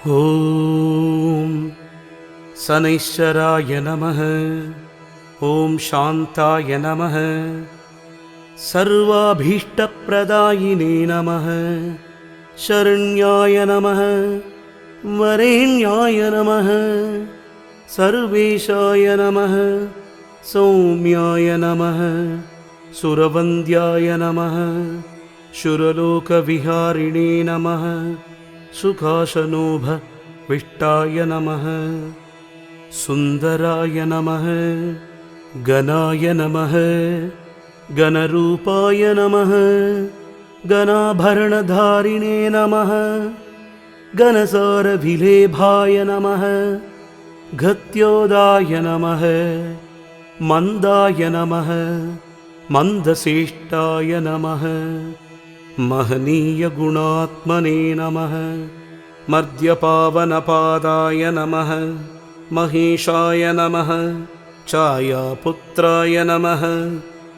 ॐ शनैश्चराय नमः। ॐ शान्ताय नमः। सर्वाभीष्टप्रदायिने नमः। शरण्याय नमः। वरेण्याय नमः। सर्वेशाय नमः। सौम्याय नमः। सुरवन्द्याय नमः। शुरलोकविहारिणे नमः। सुखासनोभविष्टाय नमः। सुन्दराय नमः। गणाय नमः। गणरूपाय नमः। गणाभरणधारिणे नमः। गणसारविलेभाय नमः। घत्योदाय नमः। मन्दाय नमः। मन्दश्रेष्ठाय नमः। महनीयगुणात्मने नमः। मर्त्यपावनपादाय नमः। महेशाय नमः। छायापुत्राय नमः।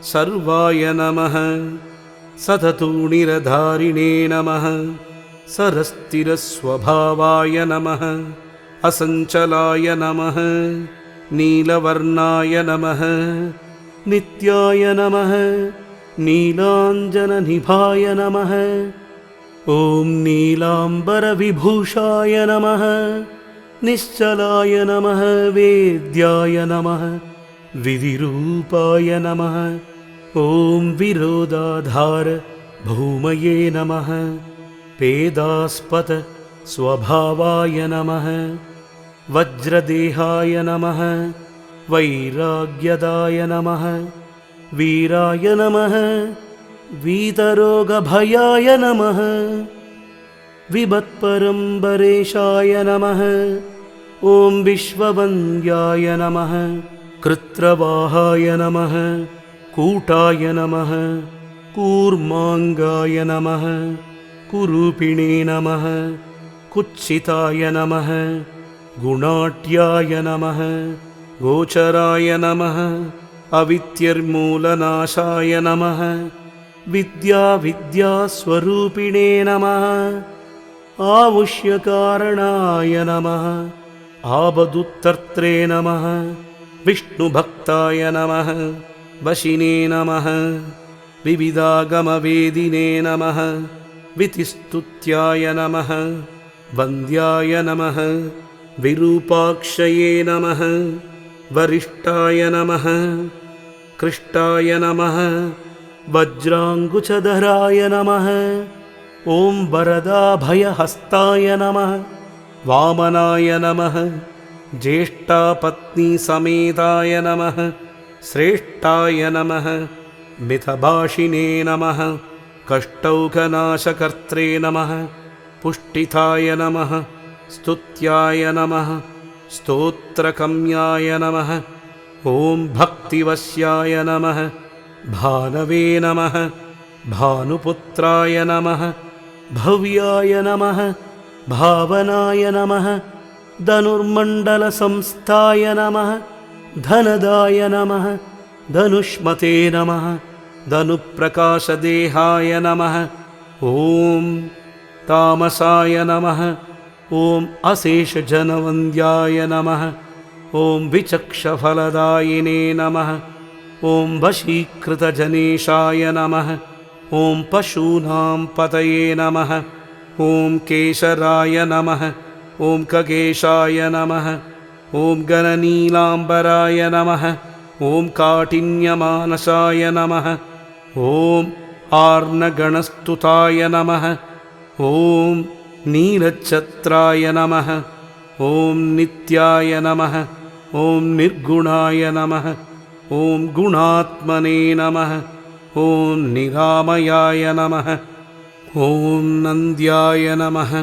सर्वाय नमः। सततूणिरधारिणे नमः। सरस्थिरस्वभावाय नमः। असञ्चलाय नमः। नीलवर्णाय नमः। नित्याय नमः। नीलाञ्जननिभाय नमः। ॐ नीलाम्बरविभूषाय नमः। निश्चलाय नमः। वेद्याय नमः। विधिरूपाय नमः। ॐ विरोधाधार भूमये नमः। वेदास्पद स्वभावाय नमः। वज्रदेहाय नमः। वैराग्यदाय नमः। वीराय नमः। वीतरोगभयाय नमः। विभत्परम्बरेशाय नमः। ॐ विश्ववन्द्याय नमः। कृत्रवाहाय नमः। कूटाय नमः। कूर्माङ्गाय नमः। कुरूपिणे नमः। कुत्सिताय नमः। गुणाढ्याय नमः। गोचराय नमः। अविद्यर्मूलनाशाय नमः। विद्यास्वरूपिणे नमः। आवुष्यकारणाय नमः। आवदुत्तर्त्रे नमः। विष्णुभक्ताय नमः। वशिने नमः। विविधागमवेदिने नमः। वितिस्तुत्याय नमः। वन्द्याय नमः। विरूपाक्षये नमः। वरिष्ठाय नमः। कृष्टाय नमः। वज्राङ्कुशधराय नमः। ॐ वरदाभयहस्ताय नमः। वामनाय नमः। ज्येष्ठापत्नीसमेताय नमः। श्रेष्ठाय नमः। मितभाषिणे नमः। कष्टौघनाशकर्त्रे नमः। पुष्टिताय नमः। स्तुत्याय नमः। स्तोत्रकम्याय नमः। ॐ भक्तिवश्याय नमः। भानवे नमः। भानुपुत्राय नमः। भव्याय नमः। भावनाय नमः। धनुर्मण्डलसंस्थाय नमः। धनदाय नमः। धनुष्मते नमः। धनुप्रकाशदेहाय नमः। ॐ तामसाय नमः। ॐ अशेषजनवन्द्याय नमः। ॐ विचक्षफलदायिने नमः। ॐ वशीकृतजनेशाय नमः। ॐ पशूनां पतये नमः। ॐ केशराय नमः। ॐ खगेशाय नमः। ॐ गणनीलाम्बराय नमः। ॐ काठिन्यमानसाय नमः। ॐ आर्णगणस्तुताय नमः। ॐ नीलच्छत्राय नमः। ॐ नित्याय नमः। ॐ निर्गुणाय नमः। ॐ गुणात्मने नमः। ॐ निरामयाय नमः। ॐ नन्द्याय नमः।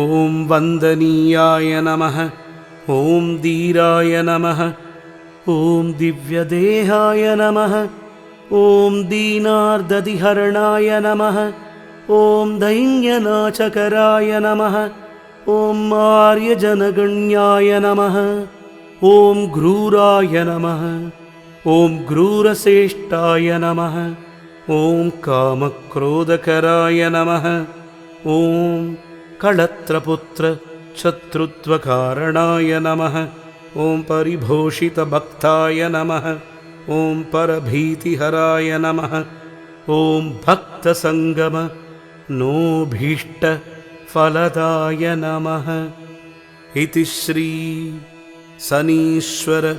ॐ वन्दनीयाय नमः। ॐ धीराय नमः। ॐ दिव्यदेहाय नमः। ॐ दीनार्दधिहरणाय नमः। ॐ दैन्यनाशकराय नमः। ॐ आर्यजनगण्याय नमः। ॐ क्रूराय नमः। ॐ क्रूरश्रेष्ठाय नमः। ॐ कामक्रोधकराय नमः। ॐ कळत्रपुत्र शत्रुत्वकारणाय नमः। ॐ परिभूषितभक्ताय नमः। ॐ परभीतिहराय नमः। ॐ भक्तसङ्गम नोभीष्टफलदाय नमः। इति श्री शनीश्वर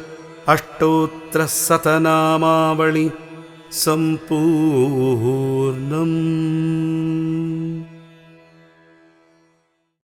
अष्टोत्तरशतनामावळि सम्पूर्णम्।